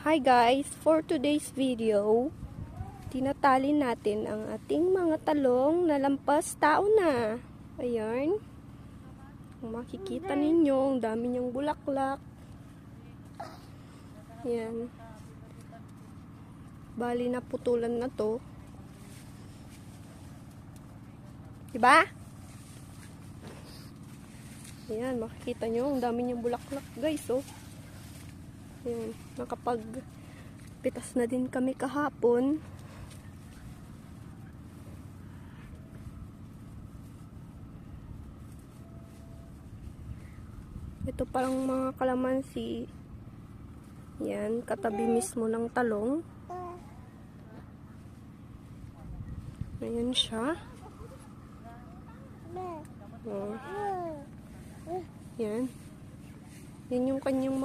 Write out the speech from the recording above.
Hi guys! For today's video, tinatali natin ang ating mga talong na lampas taon na. Ayan. Kung makikita ninyo, ang dami niyang bulaklak. Ayan. Bali na putulan na to. Diba? Ayan, makikita nyo, ang dami niyang bulaklak guys, oh. Ayan, nakapagpitas na din kami kahapon. Ito parang mga kalamansi. Yan, katabi mismo ng talong. Ayan siya. Oh. Yan. Yan yung kanyang